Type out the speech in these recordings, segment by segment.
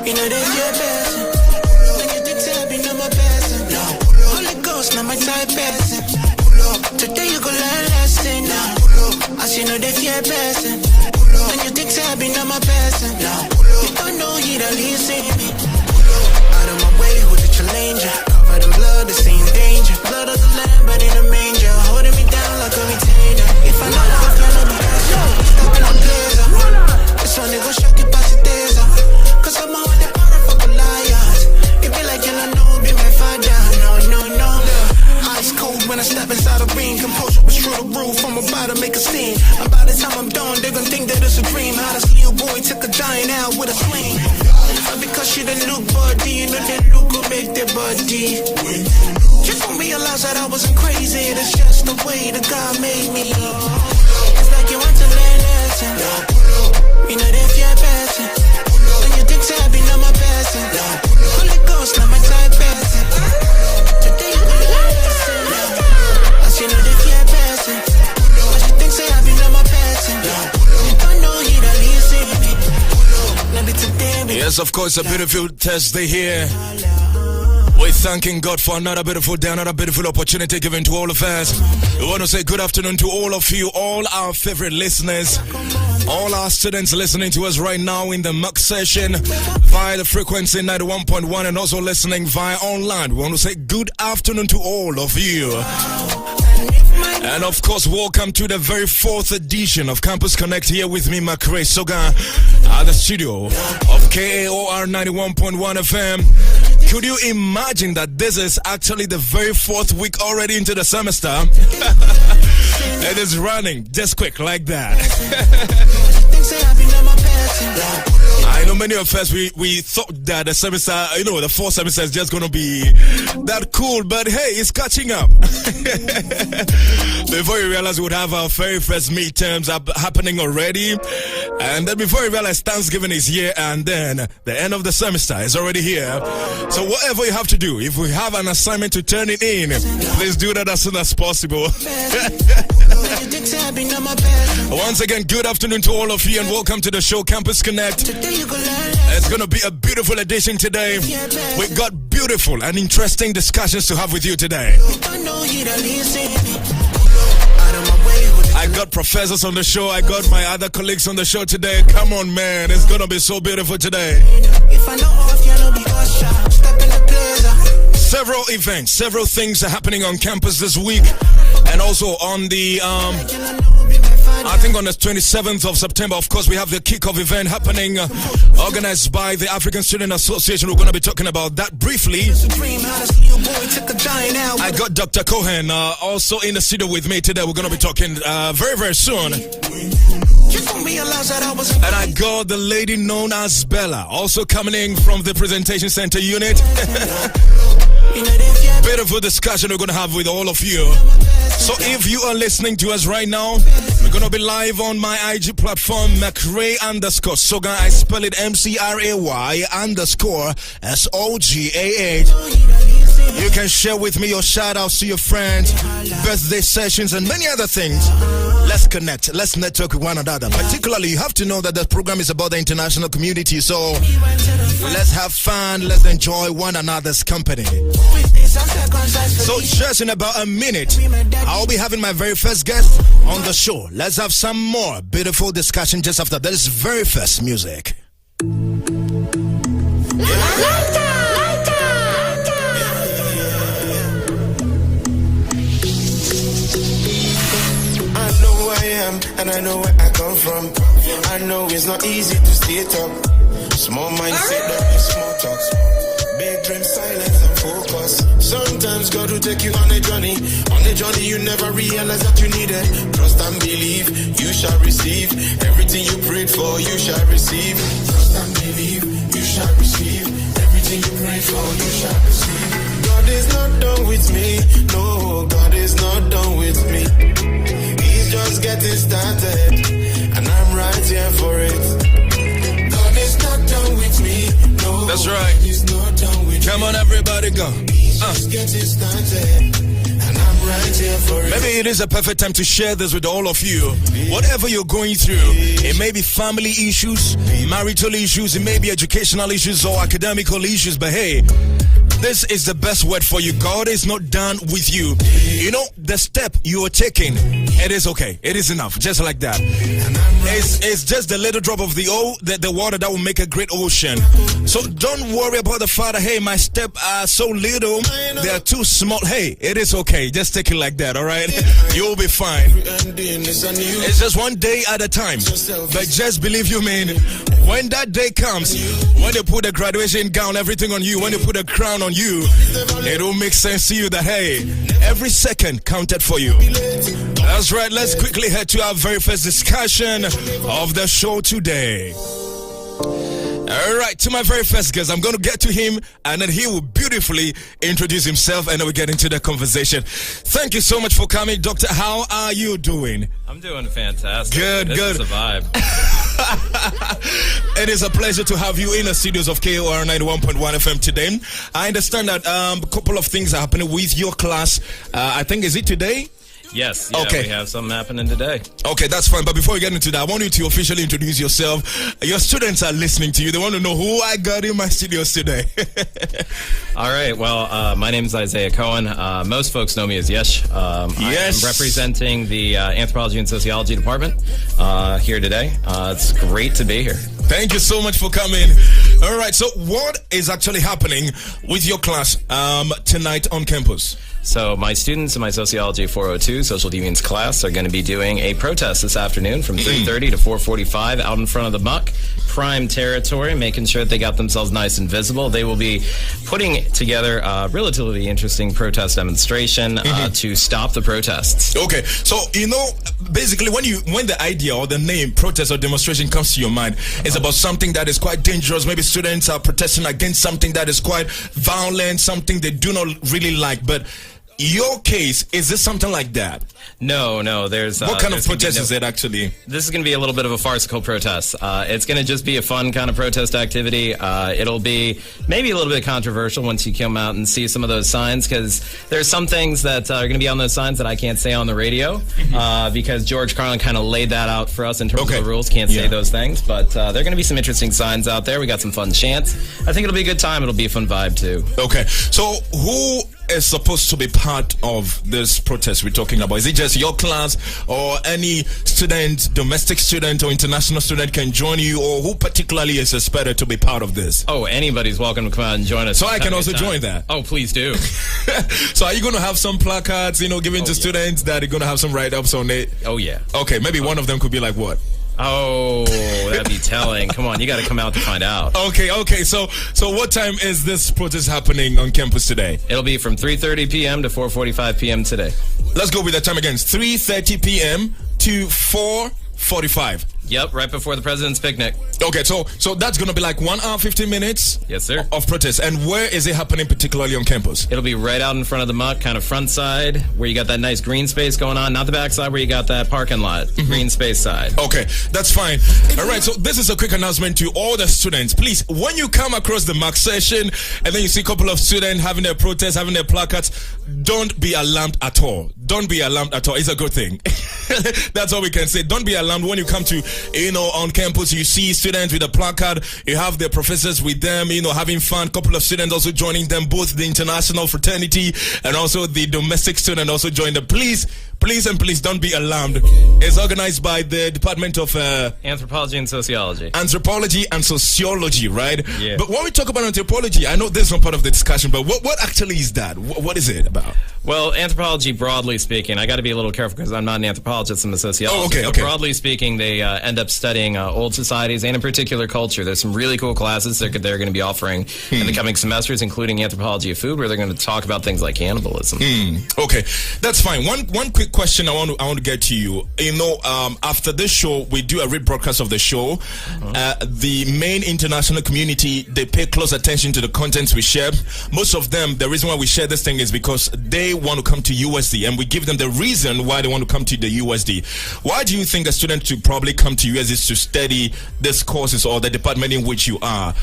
You know that you're passing. When you think I be not my passing. Holy Ghost, not my type passing. Today you go learn lesson. As you know that you're passing. When you think I be not my passing. You don't know you don't listen me. Out of my way, who's a challenger? Covered in blood, the same danger. Blood of the lamb, but in a manger. Holding me down like a retainer. If I know how to be that show, stop in a blazer. This one they go shock you past the taser. Cause I'm on the motherfucking liars. It be like you don't know, be my father. No. Ice cold when I step inside the ring. Composure was through the roof, I'm about to make a scene. And by the time I'm done, they gon' think that it's a dream. How this little boy took a giant out with a swing. Because she didn't look body, you know that look will make their body. Just don't realize that I wasn't crazy. It's just the way that God made me. It's like you want to learn lesson. You know that you're passing. When you think I be not my passing. Holy Ghost, not my type passing. Today you will learn lesson. As you know that you're passing. As you think I be not my passing. You don't know you don't listen me. Yes, of course, a beautiful Thursday here. We're thanking God for another beautiful day, another beautiful opportunity given to all of us. We want to say good afternoon to all of you, all our favorite listeners, all our students listening to us right now in the MUC session via the frequency 91.1 and also listening via online. We want to say good afternoon to all of you. And of course, welcome to the very 4th edition of Campus Connect here with me, Makre Soga, at the studio of KAOR 91.1 FM. Could you imagine that this is actually the very 4th week already into the semester? It is running just quick like that. I know many of us, we thought that the semester, the 4th semester is just going to be that cool, but hey, it's catching up. Before you realize we would have our very first midterms happening already, and then before you realize Thanksgiving is here, and then the end of the semester is already here. So whatever you have to do, if we have an assignment to turn it in, please do that as soon as possible. Once again, good afternoon to all of you and welcome to the show Campus Connect. It's going to be a beautiful edition today. We've got beautiful and interesting discussions to have with you today. I got professors on the show. I got my other colleagues on the show today. Come on, man. It's going to be so beautiful today. Several events, several things are happening on campus this week. And also on the, I think on the 27th of September, of course, we have the kickoff event happening, organized by the African Student Association. We're going to be talking about that briefly. I got Dr. Cohen also in the studio with me today. We're going to be talking very, very soon. And I got the lady known as Bella also coming in from the presentation center unit. Beautiful discussion we're going to have with all of you. So if you are listening to us right now, we're going to be live on my IG platform, Macray_Soga. I spell it MCRAY_SOGAH. You can share with me your shout outs to your friends, birthday sessions, and many other things. Let's connect. Let's network with one another. Particularly, you have to know that the program is about the international community. So let's have fun. Let's enjoy one another's company. So just in about a minute, I'll be having my very first guest on the show. Let's have some more beautiful discussion just after this very first music. And I know where I come from. I know it's not easy to stay top. Small mindset, that is small talks. Big dream, silence and focus. Sometimes God will take you on a journey. On a journey you never realize that you need it. Trust and believe, you shall receive. Everything you prayed for, you shall receive. Trust and believe, you shall receive. Everything you prayed for, you shall receive. God is not done with me. No, God is not done with me. Just getting started, and I'm right here for it. God is not done with me. No, that's right. He's not done with Come on, everybody, go. He's just getting started, and I'm right here for it. Maybe it is a perfect time to share this with all of you. Whatever you're going through, it may be family issues, marital issues, it may be educational issues or academical issues, but hey, this is the best word for you. God is not done with you. You know, the step you are taking, it is okay. It is enough. Just like that. It's just the little drop of the water that will make a great ocean. So don't worry about the fact that, hey, my steps are so little, they are too small. Hey, it is okay. Just take it like that, all right? You'll be fine. It's just one day at a time. But just believe you, man, when that day comes, when they put the graduation gown, everything on you, when they put a crown on you, it will make sense to you that, hey, every second counted for you. That's right. Let's quickly head to our very first discussion of the show today. All right, to my very first guest, I'm going to get to him and then he will beautifully introduce himself and then we get into the conversation. Thank you so much for coming, Doctor. How are you doing? I'm doing fantastic. Good. This is a vibe. It is a pleasure to have you in the studios of KOR 91.1 FM today. I understand that a couple of things are happening with your class. I think, is it today? Yes, yeah, okay. We have something happening today. Okay, that's fine. But before we get into that, I want you to officially introduce yourself. Your students are listening to you. They want to know who I got in my studios today. All right. Well, my name is Isaiah Cohen. Most folks know me as Yesh. Yes. I am representing the Anthropology and Sociology Department here today. It's great to be here. Thank you so much for coming. All right. So what is actually happening with your class tonight on campus? So my students in my Sociology 402 Social Deviance class are going to be doing a protest this afternoon from 3:30 to 4:45 out in front of the MUC. Prime territory, making sure that they got themselves nice and visible. They will be putting together a relatively interesting protest demonstration to stop the protests. Okay, so you know, basically when the idea or the name protest or demonstration comes to your mind, it's about something that is quite dangerous. Maybe students are protesting against something that is quite violent, something they do not really like. But your case, is this something like that? No. There's what kind of protest is it actually? This is going to be a little bit of a farcical protest. It's going to just be a fun kind of protest activity. It'll be maybe a little bit controversial once you come out and see some of those signs, because there's some things that are going to be on those signs that I can't say on the radio because George Carlin kind of laid that out for us in terms of the rules. Can't say those things, but there are going to be some interesting signs out there. We got some fun chants. I think it'll be a good time. It'll be a fun vibe too. Okay, so who is supposed to be part of this protest we're talking about? Is it just your class, or any student, domestic student or international student can join you, or who particularly is expected to be part of this? Oh, anybody's welcome to come out and join us. So I can also join that? Oh, please do. So are you going to have some placards, given to students that are going to have some write-ups on it? Oh, yeah. Okay, maybe one of them could be like what? Oh, that'd be telling. Come on, you got to come out to find out. Okay. So what time is this protest happening on campus today? It'll be from 3:30 p.m. to 4:45 p.m. today. Let's go with the time again. 3:30 p.m. to 4:45. Yep, right before the President's Picnic. Okay, so that's going to be like 1 hour, 15 minutes? Yes, sir. Of protest. And where is it happening particularly on campus? It'll be right out in front of the MUC, kind of front side, where you got that nice green space going on, not the back side where you got that parking lot, green space side. Okay, that's fine. All right, so this is a quick announcement to all the students. Please, when you come across the MUC session and then you see a couple of students having their protests, having their placards, don't be alarmed at all. Don't be alarmed at all. It's a good thing. That's all we can say. Don't be alarmed when you come to, on campus, you see students with a placard, you have their professors with them, having fun. Couple of students also joining them, both the international fraternity and also the domestic student also joined them. Please don't be alarmed. It's organized by the Department of Anthropology and Sociology. Anthropology and Sociology, right? Yeah. But when we talk about anthropology, I know this is not part of the discussion, but what actually is that? What is it about? Well, anthropology, broadly speaking, I got to be a little careful because I'm not an anthropologist, I'm a sociologist. Oh, okay. But broadly speaking, they end up studying old societies and in particular culture. There's some really cool classes they're going to be offering in the coming semesters, including anthropology of food, where they're going to talk about things like cannibalism. Okay, that's fine. One quick quick question I want to get to you. You know, after this show, we do a rebroadcast of the show. The main international community, they pay close attention to the contents we share. Most of them, the reason why we share this thing is because they want to come to USD, and we give them the reason why they want to come to the USD. Why do you think a student should probably come to USD is to study these courses or the department in which you are?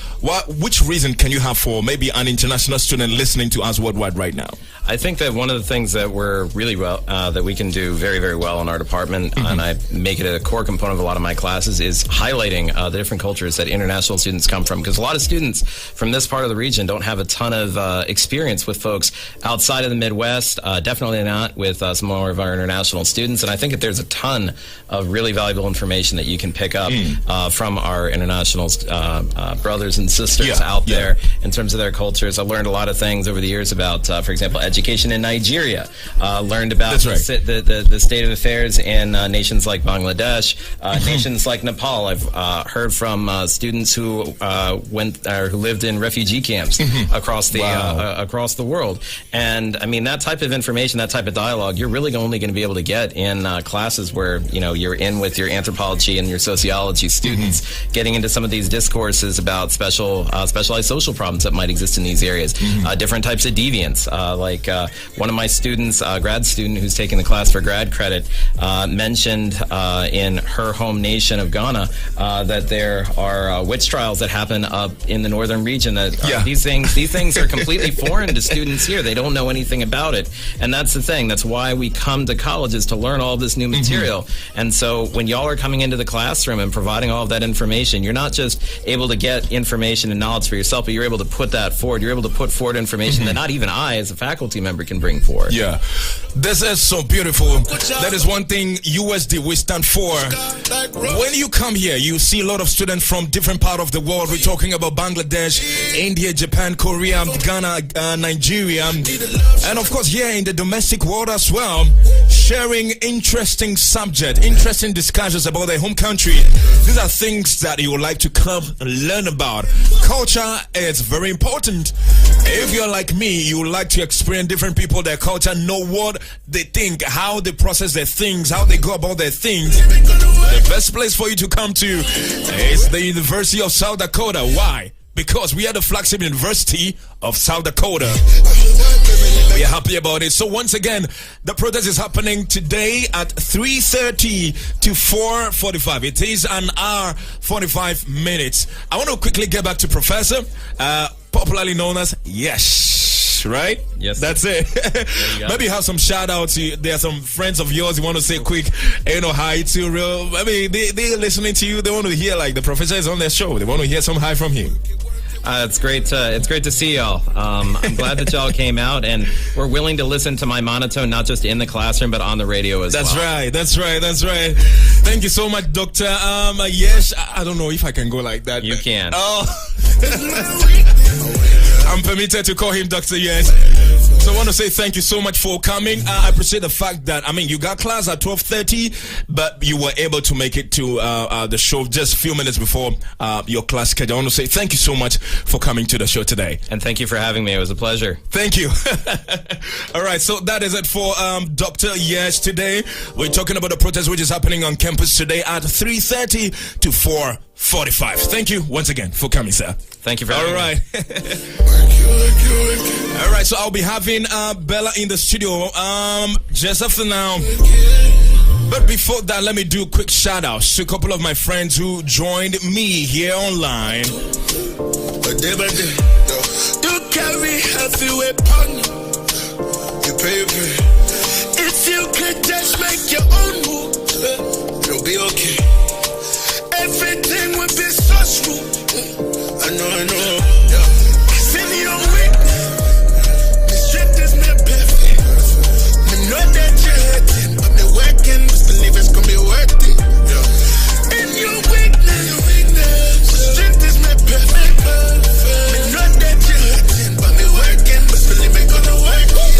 Which reason can you have for maybe an international student listening to us worldwide right now? I think that one of the things that we're really well, that we can do very, very well in our department, and I make it a core component of a lot of my classes, is highlighting the different cultures that international students come from. Because a lot of students from this part of the region don't have a ton of experience with folks outside of the Midwest, definitely not with some more of our international students. And I think that there's a ton of really valuable information that you can pick up from our international brothers and sisters out there in terms of their cultures. I learned a lot of things over the years about, for example, education in Nigeria. Learned about the state of affairs in nations like Bangladesh, nations like Nepal. I've heard from students who who lived in refugee camps across the world. And I mean, that type of information, that type of dialogue, you're really only going to be able to get in classes where you're in with your anthropology and your sociology students, getting into some of these discourses about specialized social problems that might exist in these areas, different types of deviance. Like one of my students, a grad student who's taking the class for grad credit, mentioned in her home nation of Ghana that there are witch trials that happen up in the northern region. That these things are completely foreign to students here. They don't know anything about it, and that's the thing. That's why we come to colleges to learn all this new material. And so when y'all are coming into the classroom and providing all of that information, you're not just able to get information and knowledge for yourself, but you're able to put that forward. You're able to put forward information that not even I, as a faculty member, can bring forward. Yeah, this is so beautiful. That is one thing USD we stand for. When you come here, you see a lot of students from different parts of the world. We're talking about Bangladesh, India, Japan, Korea, Ghana, Nigeria, and of course here in the domestic world as well, sharing interesting subject, interesting discussions about their home country. These are things that you would like to come and learn about. Culture is very important. If you're like me, you would like to experience different people, their culture, know what they think, how they process their things, how they go about their things. The best place for you to come to is the University of South Dakota. Why? Because we are the flagship university of South Dakota. We are happy about it. So once again, the protest is happening today at 3:30 to 4:45. It is an hour 45 minutes. I want to quickly get back to Professor, popularly known as Yesh, right? Yes. That's it. Maybe have some shout outs. There are some friends of yours you want to say quick, hi to real. I mean, they're listening to you. They want to hear like the professor is on their show. They want to hear some hi from him. It's great to see y'all. I'm glad that y'all came out, and we're willing to listen to my monotone, not just in the classroom, but on the radio as well. That's right. Thank you so much, Dr. Yesh. I don't know if I can go like that. You can. Oh. I'm permitted to call him Dr. Yesh. So I want to say thank you so much for coming. I appreciate the fact that, you got class at 12:30, but you were able to make it to the show just a few minutes before your class schedule. I want to say thank you so much for coming to the show today. And thank you for having me. It was a pleasure. Thank you. All right, so that is it for Dr. Yesh today. We're talking about the protest which is happening on campus today at 3:30 to 4:45. Thank you once again for coming, sir. Thank you for having me. All right. All right, so I'll be having Bella in the studio just after now. But before that, let me do a quick shout out to a couple of my friends who joined me here online. You carry heavy weapon, you baby. If you could just make your own move, it'll be okay. Everything would be so smooth. I know. Cause in your weakness, the strength is not perfect. I know that you're hurting, but the working, just believe it's gonna be worth it. In your weakness, the strength is not perfect. I know that you're hurting, but the working, just believe it's gonna work it.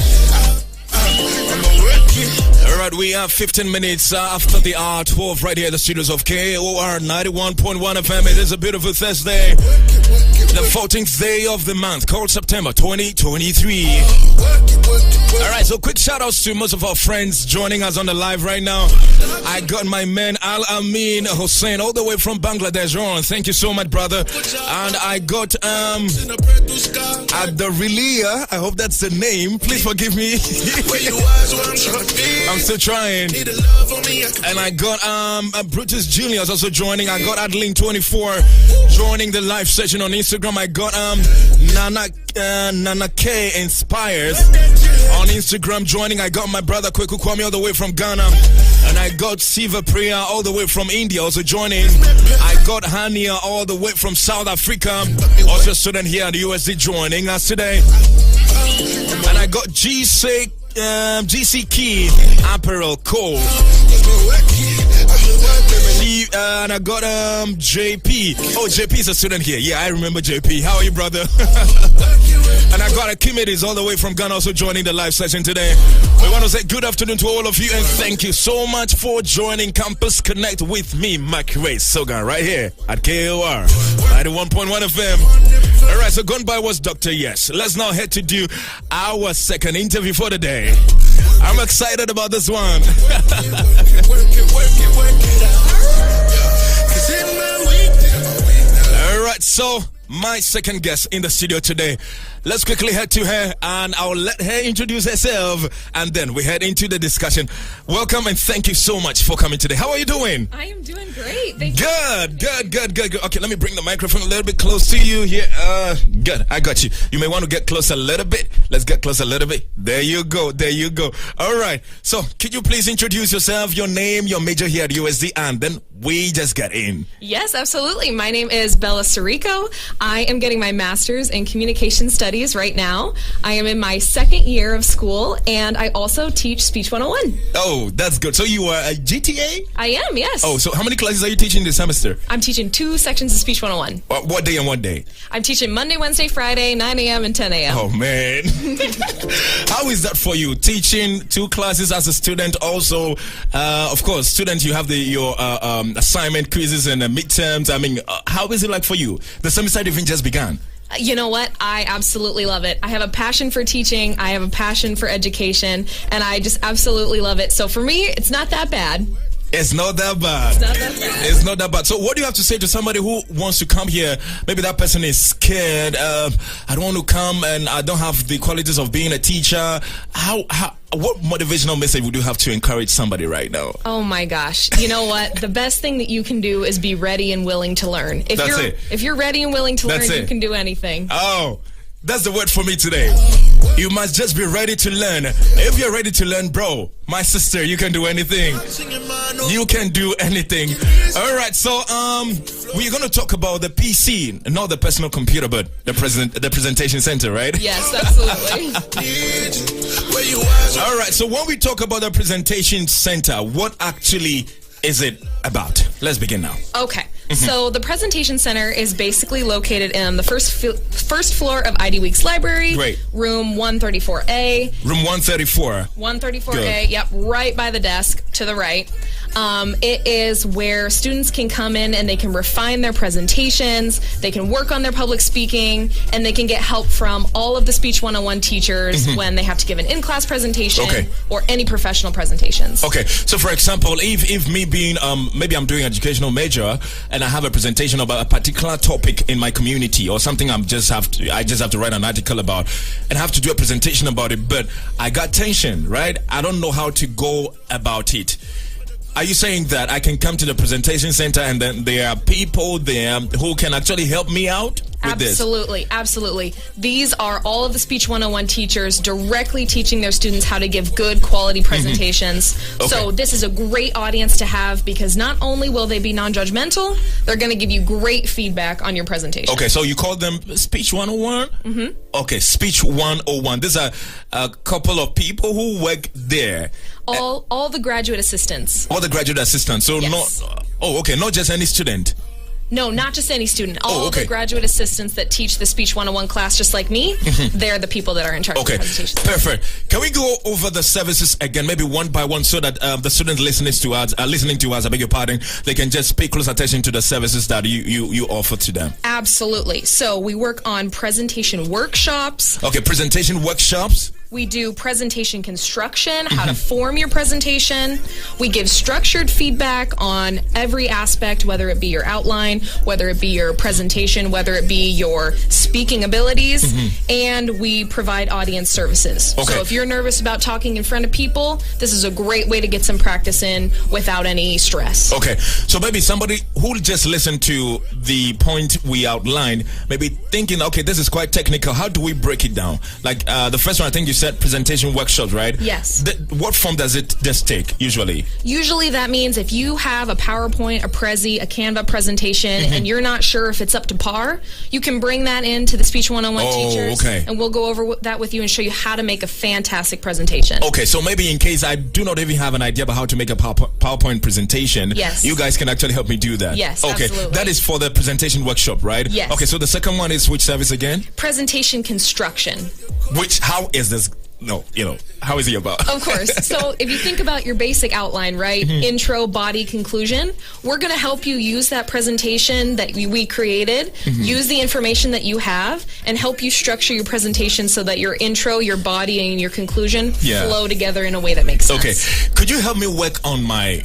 I'm working. All right, we are 15 minutes after the hour 12 right here at the studios of KOR 91.1 FM. It is a beautiful Thursday, the 14th day of the month called September 2023. All right, so quick shout outs to most of our friends joining us on the live right now. I got my man Al Amin Hussein all the way from Bangladesh. Ron, thank you so much, brother. And I got Adarilia, I hope that's the name. Please forgive me. I'm still trying. And I got Brutus Jr. is also joining. I got Adeline24 joining the live session on Instagram. I got Nana K Inspires on Instagram joining. I got my brother Kweku Kwame all the way from Ghana. And I got Siva Priya all the way from India also joining. I got Hania all the way from South Africa, also a student here at the USD joining us today. And I got GC Key Apparel Cole. And I got JP. Oh, JP is a student here. Yeah, I remember JP. How are you, brother? And I got Akimidis all the way from Ghana also joining the live session today. We want to say good afternoon to all of you and thank you so much for joining Campus Connect with me, Mike Ray Sogan, right here at KOR 91.1 FM. All right, so gone by was Dr. Yes. Let's now head to do our second interview for the day. I'm excited about this one. All right, so my second guest in the studio today. Let's quickly head to her and I'll let her introduce herself and then we head into the discussion. Welcome and thank you so much for coming today. How are you doing? I am doing great. Thank you. Good. Okay, let me bring the microphone a little bit close to you here. Good. I got you. You may want to get close a little bit. Let's get close a little bit. There you go. All right. So, could you please introduce yourself, your name, your major here at USD, and then we just get in. Yes, absolutely. My name is Bella Sirico. I am getting my master's in communication studies right now. I am in my second year of school, and I also teach Speech 101. Oh, that's good. So you are a GTA? I am, yes. Oh, so how many classes are you teaching this semester? I'm teaching 2 sections of Speech 101. What day and what day? I'm teaching Monday, Wednesday, Friday, 9 a.m. and 10 a.m. Oh, man. How is that for you? Teaching 2 classes as a student also. Of course, students, you have your assignment quizzes and midterms. I mean, how is it like for you? The semester even just began. You know what? I absolutely love it. I have a passion for teaching. I have a passion for education, and I just absolutely love it. So for me, it's not that bad. It's not that bad. It's not that bad. So what do you have to say to somebody who wants to come here? Maybe that person is scared. I don't want to come and I don't have the qualities of being a teacher. What motivational message would you have to encourage somebody right now? Oh my gosh. You know what? The best thing that you can do is be ready and willing to learn. If you're ready and willing to learn, you can do anything. Oh, that's the word for me today. You must just be ready to learn. If you're ready to learn, bro, my sister, you can do anything. You can do anything. All right, so we're going to talk about the PC, not the personal computer, but the presentation center, right? Yes, absolutely. All right, so when we talk about the presentation center, what actually is it about? Let's begin now. Okay. So the presentation center is basically located in the first floor of ID Week's library. Great. Room 134A. Room 134. 134A, Good. yep, right by the desk to the right. It is where students can come in and they can refine their presentations, they can work on their public speaking, and they can get help from all of the Speech 101 teachers when they have to give an in-class presentation or any professional presentations. Okay, so for example, if me being, maybe I'm doing educational major and I have a presentation about a particular topic in my community or something I just have to write an article about and have to do a presentation about it, but I got tension, right? I don't know how to go about it. Are you saying that I can come to the presentation center and then there are people there who can actually help me out with this? Absolutely. These are all of the Speech 101 teachers directly teaching their students how to give good quality presentations. Okay. So this is a great audience to have because not only will they be non-judgmental, they're going to give you great feedback on your presentation. Okay, so you call them Speech 101? Okay, Speech 101. These are a couple of people who work there. All the graduate assistants. All the graduate assistants. So Yes. not just any student. No, not just any student. All okay. the graduate assistants that teach the Speech 101 class, just like me, they're the people that are in charge of the presentations. Perfect. Can we go over the services again, maybe one by one, so that the students listening to us, I beg your pardon, they can just pay close attention to the services that you offer to them? Absolutely. So we work on presentation workshops. Okay, presentation workshops. We do presentation construction, how to form your presentation. We give structured feedback on every aspect, whether it be your outline, whether it be your presentation, whether it be your speaking abilities, and we provide audience services. Okay. So if you're nervous about talking in front of people, this is a great way to get some practice in without any stress. Okay, so maybe somebody who just listened to the point we outlined, maybe thinking, okay, this is quite technical. How do we break it down? Like the first one, I think you said presentation workshops, right? Yes. What form does it just take usually? Usually that means if you have a PowerPoint, a Prezi, a Canva presentation, and you're not sure if it's up to par, you can bring that into the Speech 101 teachers, okay. and we'll go over that with you and show you how to make a fantastic presentation. Okay, so maybe in case I do not even have an idea about how to make a PowerPoint presentation, yes, you guys can actually help me do that. Yes, okay, absolutely. That is for the presentation workshop, right? Yes. Okay, so the second one is which service again? Presentation construction. How is this? No, how is he about? Of course. So if you think about your basic outline, right? Intro, body, conclusion. We're going to help you use that presentation that we created, use the information that you have, and help you structure your presentation so that your intro, your body, and your conclusion flow together in a way that makes sense. Okay. Could you help me work on my...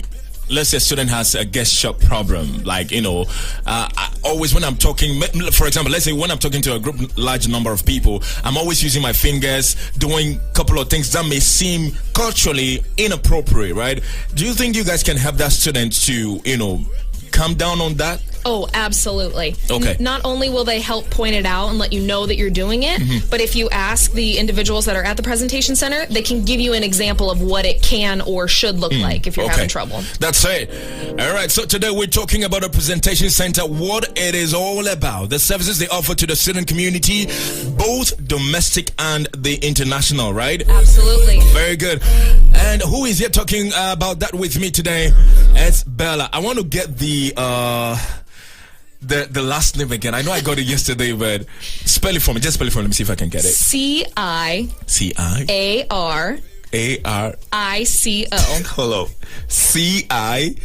Let's say a student has a guest shop problem. Like, I always when I'm talking, for example, let's say when I'm talking to a group, large number of people, I'm always using my fingers, doing a couple of things that may seem culturally inappropriate, right? Do you think you guys can help that student to, calm down on that? Oh, absolutely. Okay. Not only will they help point it out and let you know that you're doing it, but if you ask the individuals that are at the presentation center, they can give you an example of what it can or should look like if you're having trouble. That's it. All right, so today we're talking about a presentation center, what it is all about, the services they offer to the student community, both domestic and the international, right? Absolutely. Very good. And who is here talking about that with me today? It's Bella. I want to get the last name again. I know I got it yesterday, but spell it for me. Just spell it for me. Let me see if I can get it. C-I-A-R-I-C-O. Hello. C-I-A-R-A-R-I-C-O.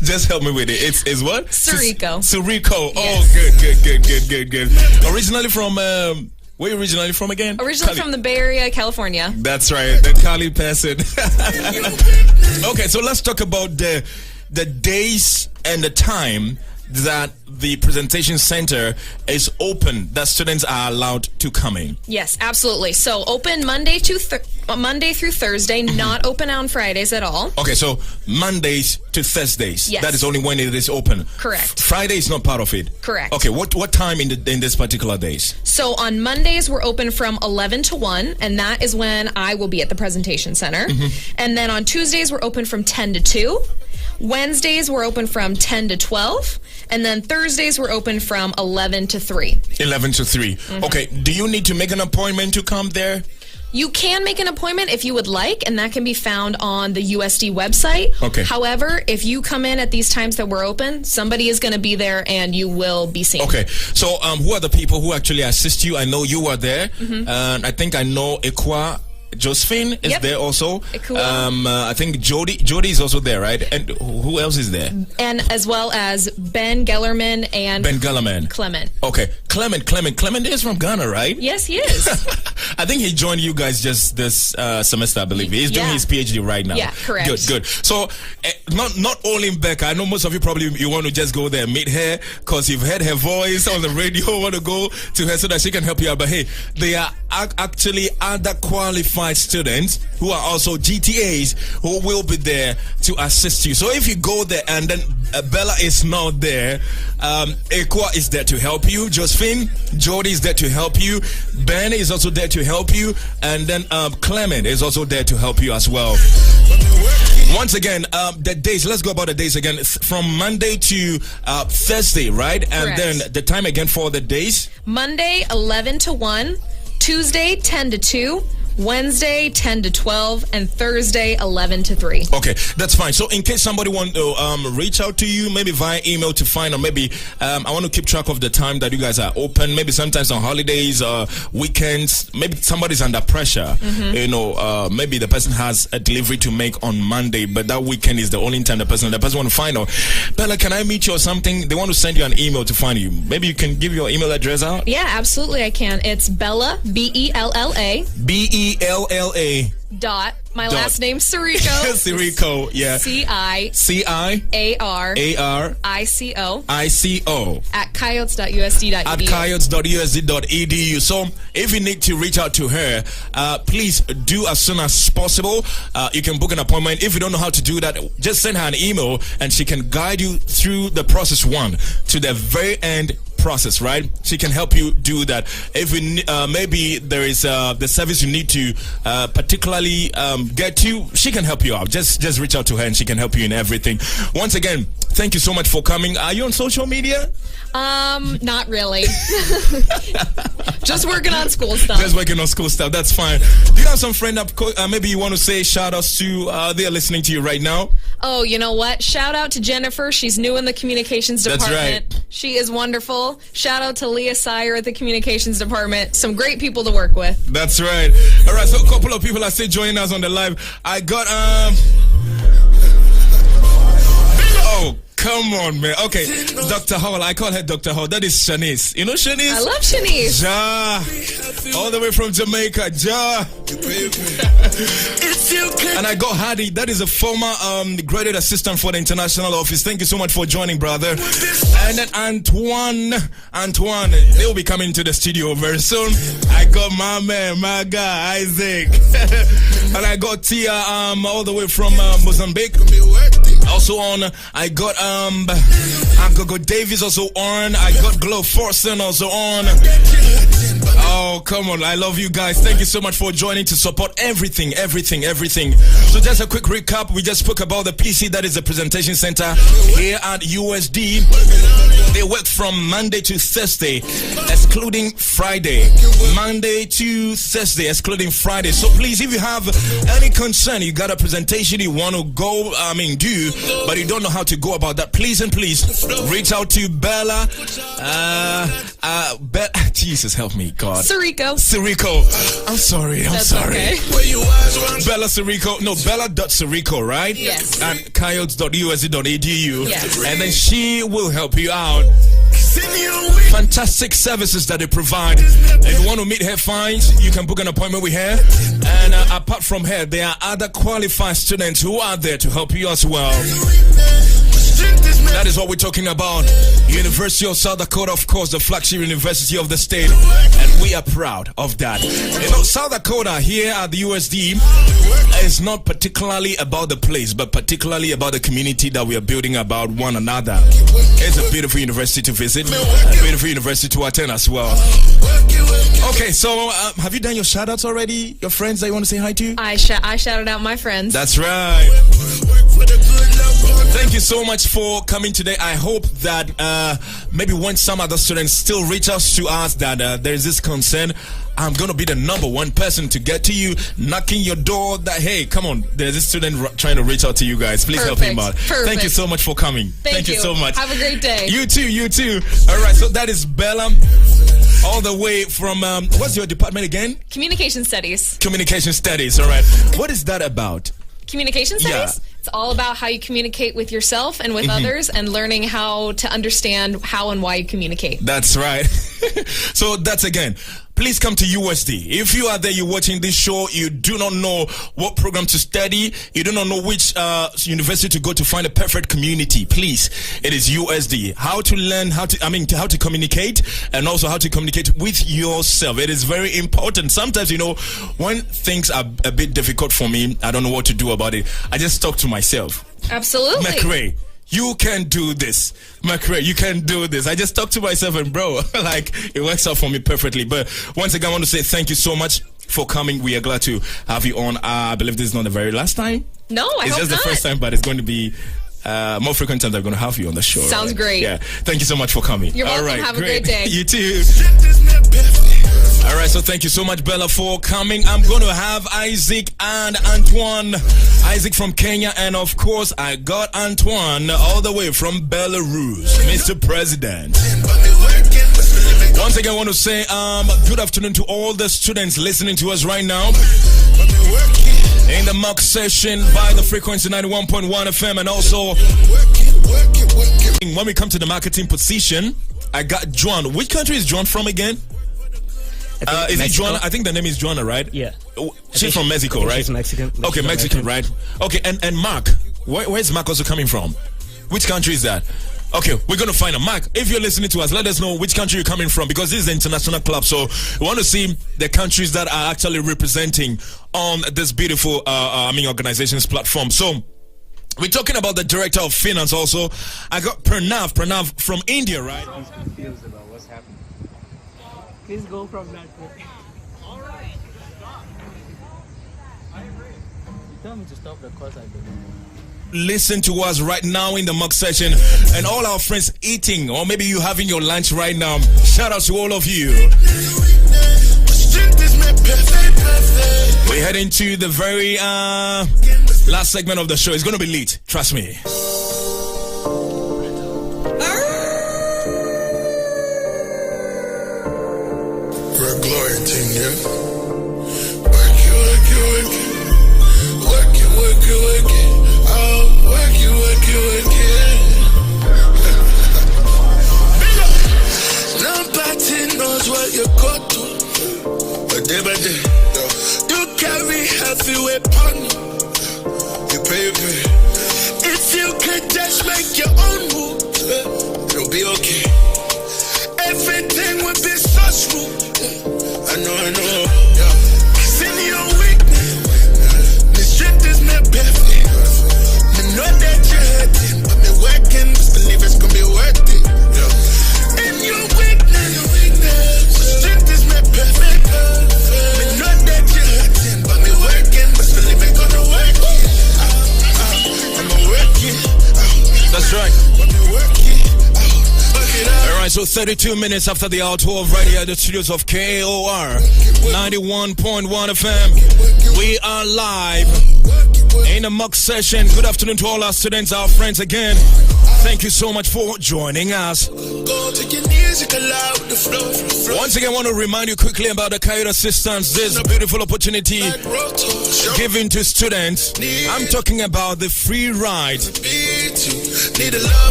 Just help me with it. It's what? Surico. Surico. Yes. Oh, good. Originally from... where are you originally from again? Originally from the Bay Area, California. That's right, the Cali person. Okay, so let's talk about the days and the time that the presentation center is open, that students are allowed to come in. Yes, absolutely. So open Monday through Thursday, not open on Fridays at all. Okay, so Mondays to Thursdays. Yes. That is only when it is open. Correct. Friday is not part of it. Correct. Okay, what time in this particular days? So on Mondays we're open from 11 to 1, and that is when I will be at the presentation center. And then on Tuesdays we're open from 10 to 2. Wednesdays we're open from 10 to 12, and then Thursdays we're open from 11 to 3. 11 to 3. Okay, do you need to make an appointment to come there? You can make an appointment if you would like, and that can be found on the USD website. Okay. However, if you come in at these times that we're open, somebody is going to be there and you will be seen. Okay, so who are the people who actually assist you? I know you are there, and I think I know Ekwa. Josephine is there also. I think Jody is also there, right? And who else is there? And as well as Ben Gellerman and Clement. Okay, Clement is from Ghana, right? Yes, he is. I think he joined you guys just this semester, I believe. He's doing his PhD right now. Yeah, correct. Good. So not only in Becca, I know most of you probably you want to just go there and meet her because you've heard her voice on the radio, want to go to her so that she can help you out. But hey, they are actually other qualified students who are also GTAs who will be there to assist you. So if you go there and then Bella is not there, Ekwa is there to help you, Josephine, Jody is there to help you, Ben is also there to help you, and then Clement is also there to help you as well. Once again, the days, let's go about the days again. From Monday to Thursday, right? And Correct. then the time again for the days? Monday, 11 to 1. Tuesday, 10 to 2. Wednesday 10 to 12, and Thursday 11 to 3. Okay, that's fine. So in case somebody want to reach out to you, maybe via email to find, or maybe I want to keep track of the time that you guys are open. Maybe sometimes on holidays, weekends. Maybe somebody's under pressure. You know, maybe the person has a delivery to make on Monday, but that weekend is the only time the person want to find out. Bella, can I meet you or something? They want to send you an email to find you. Maybe you can give your email address out. Yeah, absolutely, I can. It's Bella, BELLA. BELLA. Dot. My last name Sirico. Sirico, yeah. CIARICO ICO at coyotes.usd.edu. at coyotes.usd.edu. So if you need to reach out to her, please do as soon as possible. You can book an appointment. If you don't know how to do that, just send her an email and she can guide you through the process 1 to the very end process, right? She can help you do that. If you maybe there is the service you need to particularly get to, she can help you out. Just reach out to her and she can help you in everything. Once again, thank you so much for coming. Are you on social media? Not really. Just working on school stuff. Just working on school stuff. That's fine. Do you have some friend up? Maybe you want to say shout outs to? They are listening to you right now. Oh, you know what? Shout out to Jennifer. She's new in the communications department. That's right. She is wonderful. Shout out to Leah Sire at the communications department. Some great people to work with. That's right. All right. So a couple of people are still joining us on the live. I got Oh, come on, man. Okay, Dr. Hall. I call her Dr. Hall. That is Shanice. You know Shanice? I love Shanice. Ja. All the way from Jamaica. Ja. And I got Hadi. That is a former graduate assistant for the international office. Thank you so much for joining, brother. And then Antoine. They will be coming to the studio very soon. I got my man, my guy, Isaac. And I got Tia all the way from Mozambique. Also on, I got Gogo Davies also on. I got Glow Forsen also on. Oh, come on. I love you guys. Thank you so much for joining to support everything. So just a quick recap. We just spoke about the PC, that is the presentation center here at USD. They work from Monday to Thursday, excluding Friday. Monday to Thursday, excluding Friday. So please, if you have any concern, you got a presentation you want to go, do, but you don't know how to go about that, please reach out to Bella. Jesus help me, God. Sirico. I'm sorry. Okay. Bella Sirico. No, Bella.Sirico, right? Yes. At coyotes.usd.edu. Yes. And then she will help you out. Fantastic services that they provide. If you want to meet her, fine. You can book an appointment with her. And apart from her, there are other qualified students who are there to help you as well. That is what we're talking about. University of South Dakota, of course, the flagship university of the state. And we are proud of that. You know, South Dakota here at the USD is not particularly about the place, but particularly about the community that we are building about one another. It's a beautiful university to visit, a beautiful university to attend as well. Okay, so have you done your shout outs already? Your friends that you want to say hi to? I shouted out my friends. That's right. Thank you so much for coming today. I hope that maybe when some other students still reach out to us that there is this concern, I'm going to be the number one person to get to you, knocking your door that, hey, come on, there's this student trying to reach out to you guys. Please help him out. Thank you so much for coming. Thank you so much. Have a great day. You too. All right, so that is Bella, all the way from, what's your department again? Communication Studies. Communication Studies, all right. What is that about? Communication Studies? Yeah. It's all about how you communicate with yourself and with others, and learning how to understand how and why you communicate. That's right. So that's again. Please come to USD. If you are there, you're watching this show, you do not know what program to study, you do not know which university to go to find a perfect community, please, it is USD. How to learn, how to communicate, and also how to communicate with yourself. It is very important. Sometimes, when things are a bit difficult for me, I don't know what to do about it. I just talk to myself. Absolutely. McRae, you can do this. McRae, you can do this. I just talk to myself and bro, it works out for me perfectly. But once again, I want to say thank you so much for coming. We are glad to have you on. I believe this is not the very last time. No, I hope not. It's just the first time, but it's going to be more frequent times I'm going to have you on the show. Sounds great. Yeah. Thank you so much for coming. You're welcome. All right, have a great day. You too. All right, so thank you so much, Bella, for coming. I'm going to have Isaac and Antoine. Isaac from Kenya, and of course, I got Antoine all the way from Belarus, Mr. President. Once again, I want to say good afternoon to all the students listening to us right now in the mock session by the frequency 91.1 FM, and also when we come to the marketing position, I got Juan. Which country is Juan from again? Is it Joanna? I think the name is Joanna, right? Yeah. She's from Mexico, right? She's Mexican. Okay, Mexican, right? Okay, and Mark, where's Mark also coming from? Which country is that? Okay, we're going to find a Mark. If you're listening to us, let us know which country you're coming from, because this is the international club. So we want to see the countries that are actually representing on this beautiful, organization's platform. So we're talking about the director of finance also. I got Pranav from India, right? He's confused about what's happening. Please go from that way. All right, stop. Tell me to stop the course I believe. Listen to us right now in the mock session, and all our friends eating, or maybe you having your lunch right now. Shout out to all of you. We're heading to the very last segment of the show. It's going to be lit, trust me. We're glory team, yeah. Work it. Oh, work it. Nobody knows what you go through. But day by day, you carry heavy weight upon you. You pay. If you could just make your own move, you'll be okay. Everything would be so smooth. I know. Yeah. Send your weakness. The strength is my benefit. I know that you're hurting, but me working. Just believe it's gonna be worth it. Yeah. In your weakness, the strength is my benefit. I know that you're hurting, but me working. Just believe it's gonna work it. I'm a working. That's right. But me working. Alright, so 32 minutes after the hour 12 right here at the studios of KOR 91.1 FM. We are live in a mock session. Good afternoon to all our students, our friends again. Thank you so much for joining us. Once again, I want to remind you quickly about the Coyote Assistance. This is a beautiful opportunity given to students. I'm talking about the free ride.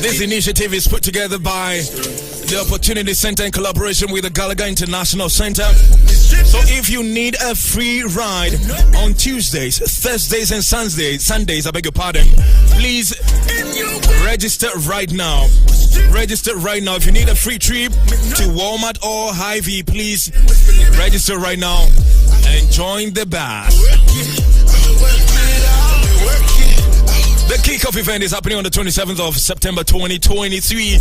This initiative is put together by the Opportunity Center in collaboration with the Gallagher International Center. So if you need a free ride on Tuesdays, Thursdays, and Sundays, I beg your pardon, please register right now. Register right now. If you need a free trip to Walmart or Hy-Vee, please register right now and join the bus. The kickoff event is happening on the 27th of September 2023 in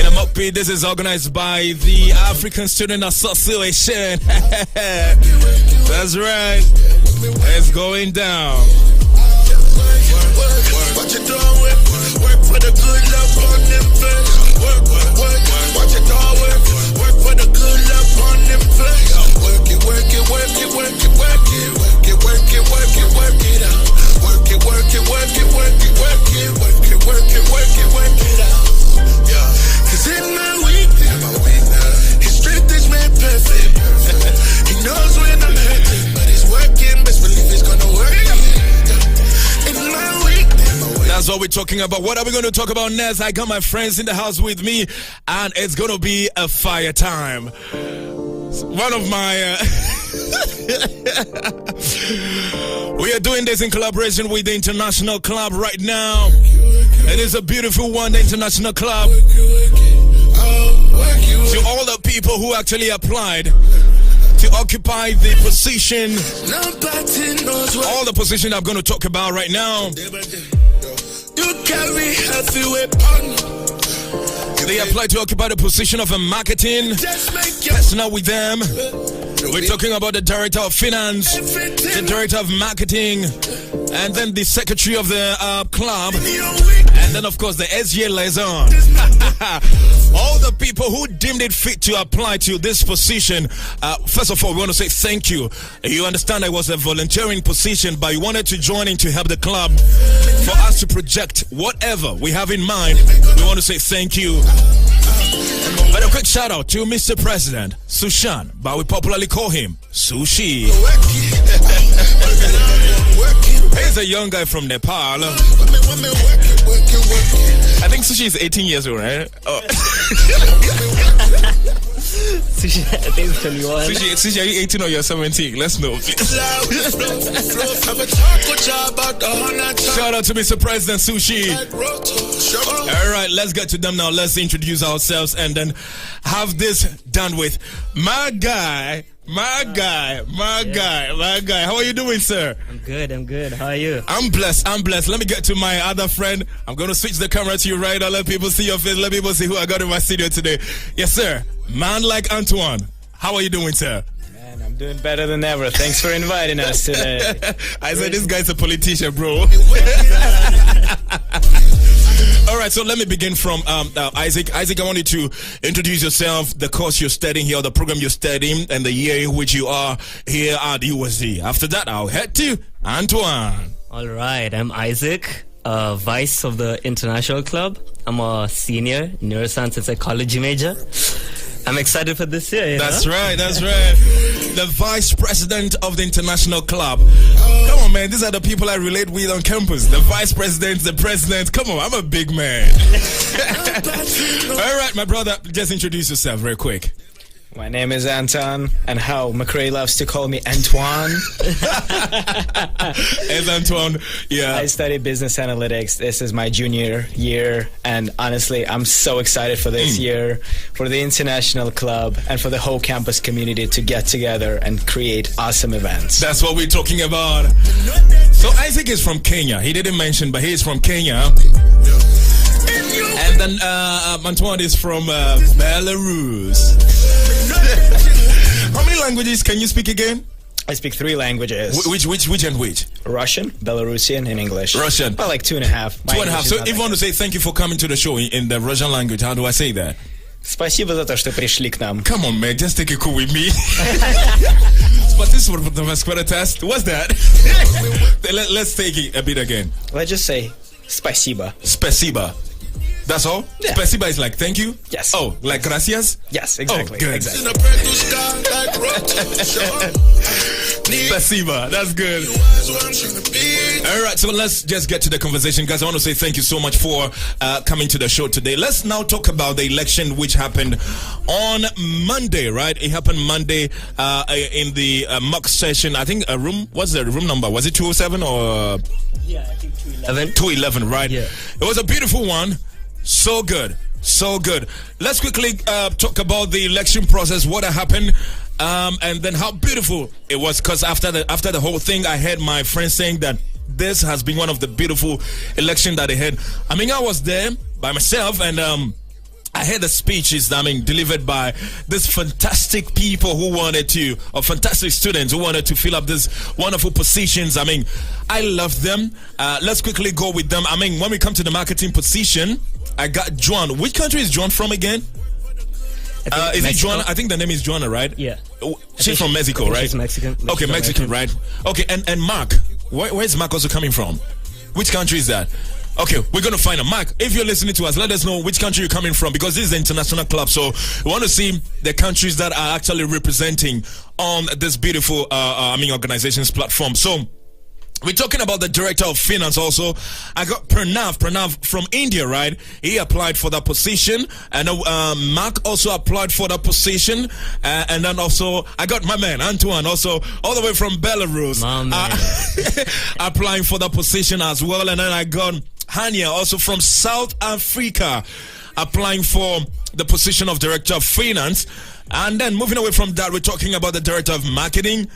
Amokpe. This is organized by the African Student Association. That's right. It's going down. What you doing with? Work for the good love on them face. Work. What you doing? Work for the good love on them face. Work it out. Work it out. Yeah. 'Cause in my weakness, his strength is made perfect. He knows when I'm hurting, but he's working. Best believe he's gonna work. In my weakness. That's what we're talking about. What are we going to talk about next? I got my friends in the house with me, and it's going to be a fire time. One of my... we are doing this in collaboration with the International Club right now. It is a beautiful one, the International Club. To all the people who actually applied to occupy the position, all the position I'm going to talk about right now. You carry heavy weapon. They applied to occupy the position of a marketing personnel with them. We're talking about the director of finance, the director of marketing, and then the secretary of the club, and And then, of course, the SGA liaison. All the people who deemed it fit to apply to this position, first of all, we want to say thank you. You understand it was a volunteering position, but you wanted to join in to help the club for us to project whatever we have in mind. We want to say thank you. But a quick shout out to Mr. President Sushan, but we popularly call him Sushi. He's a young guy from Nepal. I think Sushi is 18 years old, right? Oh. Sushi, I think it's 21. Sushi, are you 18 or you're 17? Let's know. Shout out to Mr. President Sushi. All right, let's get to them now. Let's introduce ourselves and then have this done with. My guy. How are you doing, sir? I'm good. How are you? I'm blessed. Let me get to my other friend. I'm going to switch the camera to you right now. Let people see your face. Let people see who I got in my studio today. Yes, sir. Man like Antoine. How are you doing, sir? Man, I'm doing better than ever. Thanks for inviting us today. I said this guy's a politician, bro. All right, so let me begin from Isaac. Isaac, I want you to introduce yourself, the course you're studying here, the program you're studying, and the year in which you are here at USD. After that, I'll head to Antoine. All right, I'm Isaac, vice of the International Club. I'm a senior neuroscience and psychology major. I'm excited for this year. That's right. The vice president of the International Club. Come on, man. These are the people I relate with on campus. The vice president, the president. Come on, I'm a big man. All right, my brother, just introduce yourself very quick. My name is Anton, and how McRae loves to call me Antoine. As Antoine, yeah. I study business analytics. This is my junior year, and honestly, I'm so excited for this year, for the International Club, and for the whole campus community to get together and create awesome events. That's what we're talking about. So Isaac is from Kenya. He didn't mention, but he's from Kenya. And then Antoine is from Belarus. How many languages can you speak again? I speak 3 languages. Which and which? Russian, Belarusian, and English. Russian. About like 2.5. 2.5. So if you want to say thank you for coming to the show in the Russian language, how do I say that? Спасибо за то, что пришли к нам. Come on, man, just take it cool with me. Спасибо for test. What's that? Let's take it a bit again. Let's just say спасибо. Spasiba. That's all? Yeah. Spasiba is like thank you? Yes. Oh, like gracias? Yes, exactly. Oh, good. Exactly. Spasiba. That's good. All right, so let's just get to the conversation, guys. I want to say thank you so much for coming to the show today. Let's now talk about the election which happened on Monday, right? It happened Monday in the mock session. I think what's the room number? Was it 207 or? Yeah, I think 211. 211, right? Yeah. It was a beautiful one. So good. Let's quickly talk about the election process, what happened, and then how beautiful it was. Because after the whole thing, I heard my friends saying that this has been one of the beautiful elections that they had. I mean, I was there by myself, and I heard the speeches, delivered by these fantastic people fantastic students who wanted to fill up these wonderful positions. I mean, I love them. Let's quickly go with them. I mean, when we come to the marketing position, I got Joan. Which country is Joan from again? Is it Joanna? I think the name is Joanna, right? Yeah. She's from Mexico, right? She's Mexican. Okay, Mexican, right? Okay, and Mark. Where's Mark also coming from? Which country is that? Okay, we're going to find a Mark. If you're listening to us, let us know which country you're coming from, because this is the international club. So we want to see the countries that are actually representing on this beautiful, organization's platform. So we're talking about the director of finance also. I got Pranav from India, right? He applied for that position. And Mark also applied for that position. And then also, I got my man, Antoine, also all the way from Belarus. Applying for that position as well. And then I got Hania, also from South Africa, applying for the position of director of finance. And then moving away from that, we're talking about the director of marketing.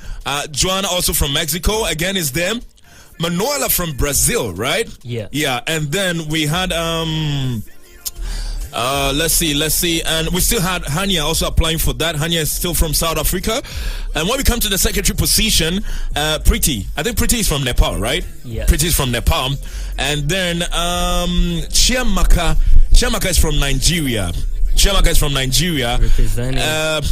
Joanna, also from Mexico, again is there. Manuela from Brazil, right? Yeah. Yeah, and then we had Let's see. And we still had Hania also applying for that. Hania is still from South Africa. And when we come to the secretary position, Preeti. I think Preeti is from Nepal, right? Yeah. Preeti is from Nepal. And then Chiamaka is from Nigeria. Representing.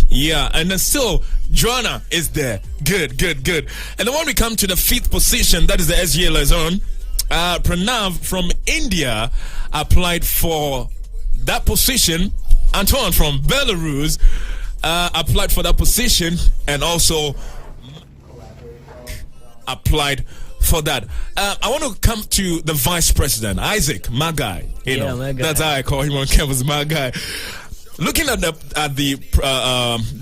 Yeah, and then still Joanna is there. Good. And then when we come to the 5th position, that is the SGA Liaison, Pranav from India applied for that position. Antoine from Belarus applied for that position and also applied for that. I want to come to the vice president, Isaac, my guy. My guy. That's how I call him on campus, my guy. Looking at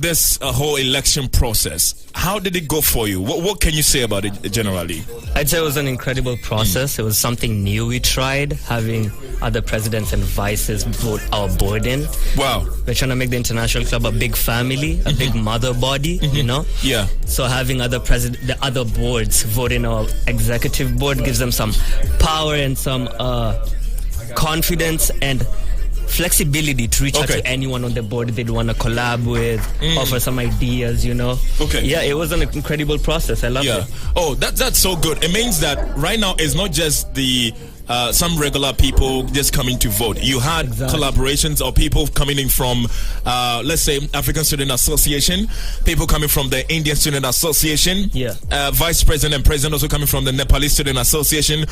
this whole election process, how did it go for you? What can you say about it generally? I'd say it was an incredible process. It was something new we tried, having other presidents and vices vote our board in. Wow. We're trying to make the international club a big family, a big mother body, you know? Yeah. So having the other boards vote in our executive board gives them some power and some confidence and flexibility to reach out to anyone on the board they'd want to collab with, offer some ideas, you know. Okay. Yeah, it was an incredible process. I loved it. Oh, that's so good. It means that right now it's not just the some regular people just coming to vote. You had collaborations or people coming in from, let's say, African Student Association, people coming from the Indian Student Association, Vice President and President also coming from the Nepalese Student Association.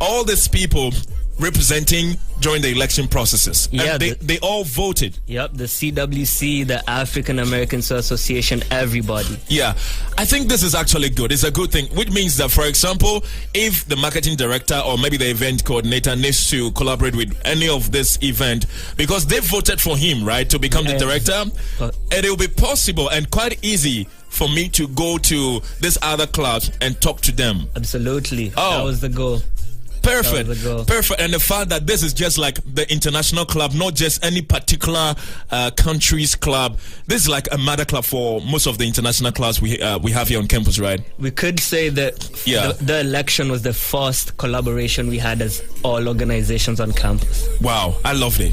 All these people representing during the election processes. Yeah, and they all voted. Yep, the CWC, the African American Association, everybody. Yeah, I think this is actually good. It's a good thing, which means that, for example, if the marketing director or maybe the event coordinator needs to collaborate with any of this event, because they voted for him, right, to become the director, and it will be possible and quite easy for me to go to this other club and talk to them. Absolutely. That was the goal. Perfect. And the fact that this is just like the international club, not just any particular country's club. This is like a mother club for most of the international clubs we have here on campus, right? We could say that the election was the first collaboration we had as all organizations on campus. Wow, I loved it.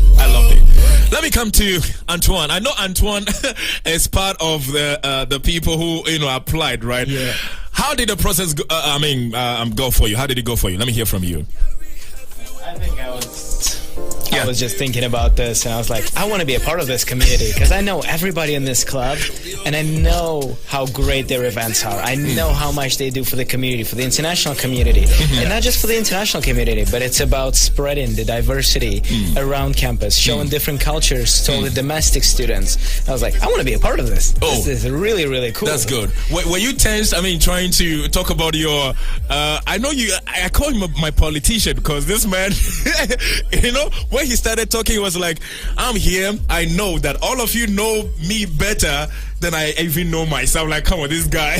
Let me come to Antoine. I know Antoine is part of the people who applied, right? Yeah. How did the process go? Go for you? How did it go for you? Let me hear from you. I think I was just thinking about this, and I was like, I want to be a part of this community because I know everybody in this club, and I know how great their events are. I know how much they do for the community, for the international community, and not just for the international community, but it's about spreading the diversity around campus, showing different cultures to all the domestic students. I was like, I want to be a part of this. This is really, really cool. That's good. Were you tense? Trying to talk about your... I know you... I call him my politician because this man, when he started talking, he was like, I'm here. I know that all of you know me better than I even know myself. Like, come on, this guy.